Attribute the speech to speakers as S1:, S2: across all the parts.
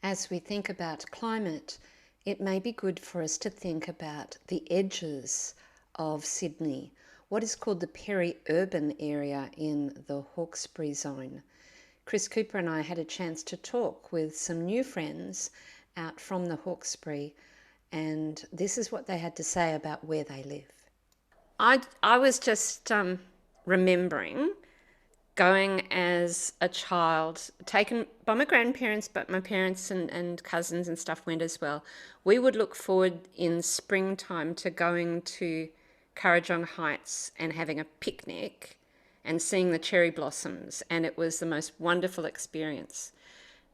S1: As we think about climate, it may be good for us to think about the edges of Sydney, what is called the peri-urban area in the Hawkesbury zone. Chris Cooper and I had a chance to talk with some new friends out from the Hawkesbury, and this is what they had to say about where they live. I was just remembering going as a child, taken by my grandparents, but my parents and cousins and stuff went as well. We would look forward in springtime to going to Kurrajong Heights and having a picnic and seeing the cherry blossoms, and it was the most wonderful experience.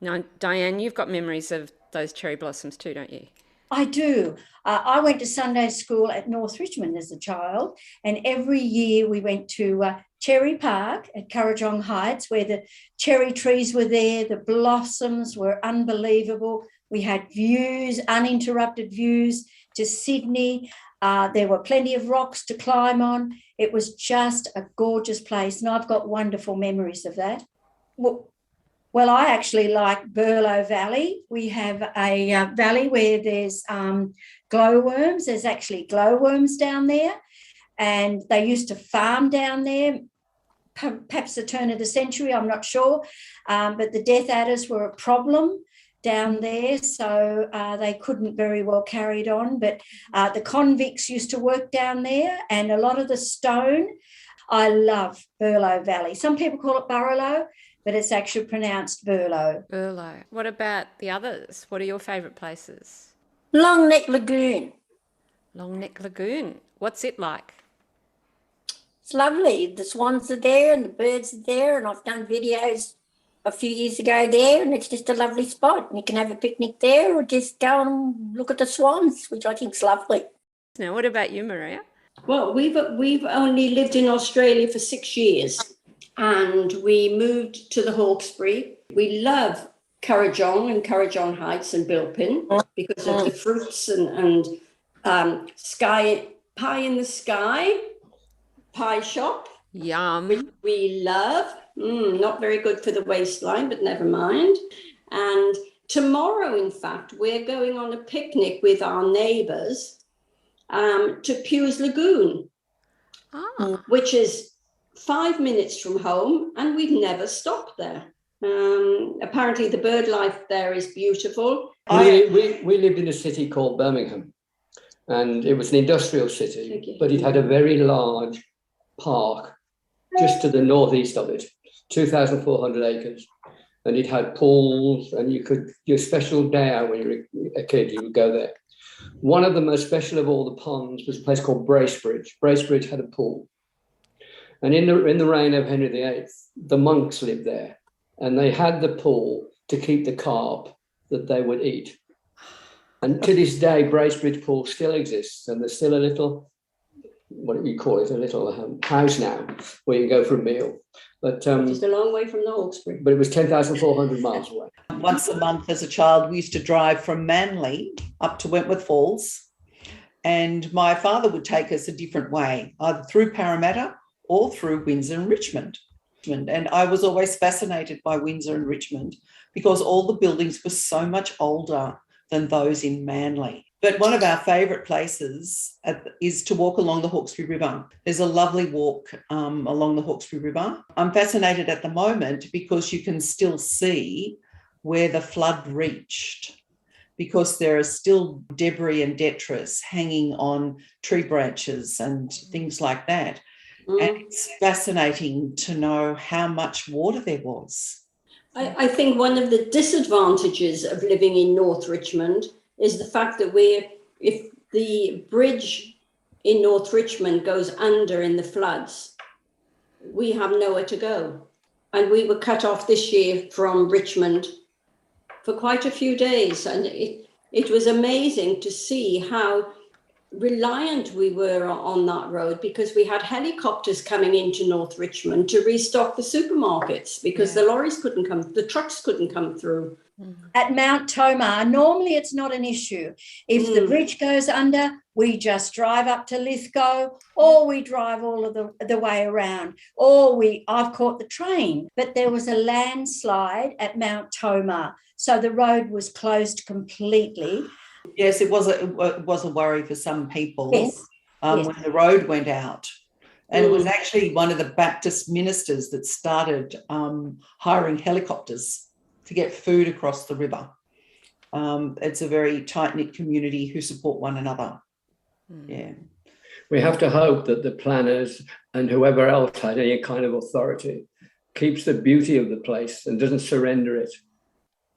S1: Now, Diane, you've got memories of those cherry blossoms too, don't you?
S2: I do. I went to Sunday school at North Richmond as a child, and every year we went to Cherry Park at Kurrajong Heights, where the cherry trees were there. The blossoms were unbelievable. We had views, uninterrupted views to Sydney. There were plenty of rocks to climb on. It was just a gorgeous place, and I've got wonderful memories of that. Well, I actually like Burlow Valley. We have a valley where there's glowworms. There's actually glowworms down there, and they used to farm down there, perhaps the turn of the century, I'm not sure, but the death adders were a problem down there, so they couldn't very well carry it on. But the convicts used to work down there, and a lot of the stone. I love Burlow Valley. Some people call it Burlow, but it's actually pronounced Burlow.
S1: Burlow. What about the others? What are your favourite places?
S3: Long Neck Lagoon.
S1: Long Neck Lagoon. What's it like?
S3: It's lovely. The swans are there and the birds are there, and I've done videos a few years ago there, and it's just a lovely spot. You can have a picnic there or just go and look at the swans, which I think is lovely.
S1: Now, what about you, Maria?
S4: Well, we've only lived in Australia for 6 years, and we moved to the Hawkesbury. We love Kurrajong and Kurrajong Heights and Bilpin because of the fruits and sky pie in the sky pie shop.
S1: Yum.
S4: Which we love. Not very good for the waistline, but never mind. And tomorrow, in fact, we're going on a picnic with our neighbours to Pew's Lagoon, which is 5 minutes from home, and we've never stopped there. Apparently the bird life there is beautiful.
S5: We lived in a city called Birmingham, and it was an industrial city, but it had a very large park just to the northeast of it, 2,400 acres, and it had pools, and you could, your special day out when you were a kid, you would go there. One of the most special of all the ponds was a place called Bracebridge. Bracebridge had a pool. And in the reign of Henry VIII, the monks lived there, and they had the pool to keep the carp that they would eat. And to this day, Bracebridge Pool still exists, and there's still a little, what do you call it, a little house now where you go for a meal. But
S4: just a long way from the Hawkesbury.
S5: But it was 10,400 miles away.
S6: Once a month as a child, we used to drive from Manly up to Wentworth Falls, and my father would take us a different way, either through Parramatta or through Windsor and Richmond. And I was always fascinated by Windsor and Richmond because all the buildings were so much older than those in Manly. But one of our favourite places is to walk along the Hawkesbury River. There's a lovely walk along the Hawkesbury River. I'm fascinated at the moment because you can still see where the flood reached, because there are still debris and detritus hanging on tree branches and things like that. And it's fascinating to know how much water there was.
S4: I think one of the disadvantages of living in North Richmond is the fact that if the bridge in North Richmond goes under in the floods, we have nowhere to go. And we were cut off this year from Richmond for quite a few days. And it was amazing to see how reliant we were on that road, because we had helicopters coming into North Richmond to restock the supermarkets because the lorries couldn't come, the trucks couldn't come through.
S2: At Mount Tomah, normally it's not an issue. If the bridge goes under, we just drive up to Lithgow, or we drive all of the way around, or I've caught the train. But there was a landslide at Mount Tomah, so the road was closed completely.
S6: Yes, it was a worry for some people.
S2: Yes.
S6: When the road went out. And it was actually one of the Baptist ministers that started hiring helicopters to get food across the river. It's a very tight-knit community who support one another. Yeah.
S5: We have to hope that the planners and whoever else had any kind of authority keeps the beauty of the place and doesn't surrender it.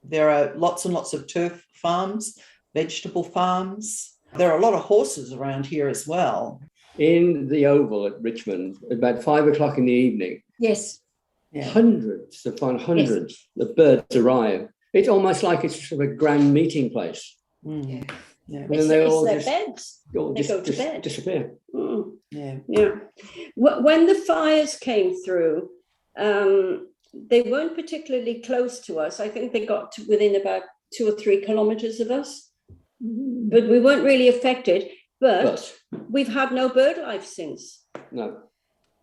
S6: There are lots and lots of turf farms, vegetable farms. There are a lot of horses around here as well.
S5: In the Oval at Richmond, about 5 o'clock in the evening,
S2: Yes.
S6: Yeah.
S5: hundreds of birds arrive. It's almost like it's sort of a grand meeting place.
S6: Yeah.
S5: And then they all
S4: their
S5: just,
S4: beds. They go to bed.
S5: Disappear.
S6: Yeah.
S4: When the fires came through, they weren't particularly close to us. I think they got to within about 2 or 3 kilometres of us, but we weren't really affected. But we've had no bird life since.
S5: No.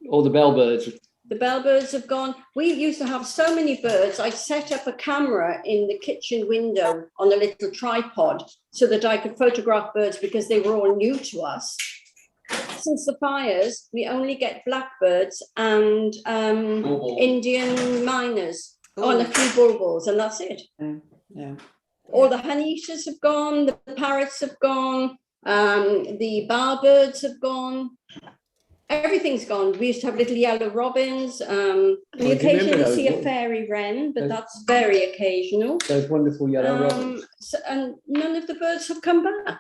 S5: All the bellbirds.
S4: The bellbirds have gone. We used to have so many birds. I set up a camera in the kitchen window on a little tripod so that I could photograph birds because they were all new to us. Since the fires, we only get blackbirds and Indian miners on a few bulbuls, and that's it.
S6: Yeah.
S4: All the honey eaters have gone, the parrots have gone, the barbirds have gone. Everything's gone. We used to have little yellow robins. We occasionally see a fairy wren, but that's very occasional.
S5: Those wonderful yellow robins.
S4: And none of the birds have come back.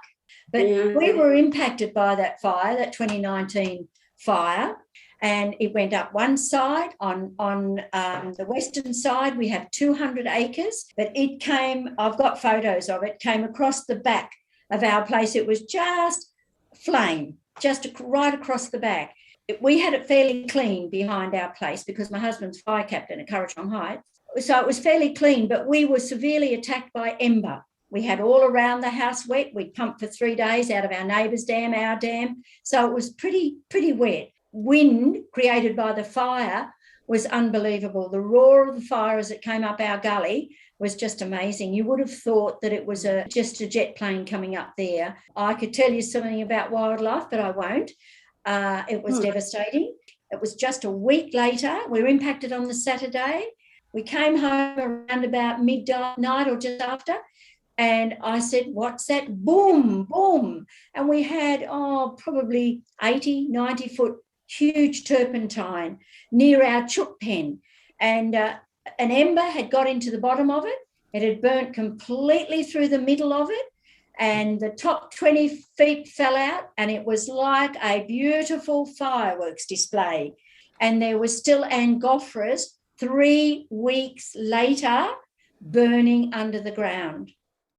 S2: But we were impacted by that fire, that 2019 fire, and it went up one side. On the western side, we have 200 acres, but it came, I've got photos of it, came across the back of our place. It was just flame, just right across the back. We had it fairly clean behind our place because my husband's fire captain at Currajong Heights. So it was fairly clean, but we were severely attacked by ember. We had all around the house wet. We pumped for 3 days out of our neighbour's dam, our dam. So it was pretty wet. Wind created by the fire was unbelievable. The roar of the fire as it came up our gully was just amazing. You would have thought that it was just a jet plane coming up there. I could tell you something about wildlife, but I won't. It was devastating. It was just a week later. We were impacted on the Saturday. We came home around about midnight or just after, and I said, what's that? Boom, boom. And we had, probably 80, 90-foot huge turpentine near our chook pen. And an ember had got into the bottom of it. It had burnt completely through the middle of it, and the top 20 feet fell out, and it was like a beautiful fireworks display. And there was still angophorus 3 weeks later burning under the ground.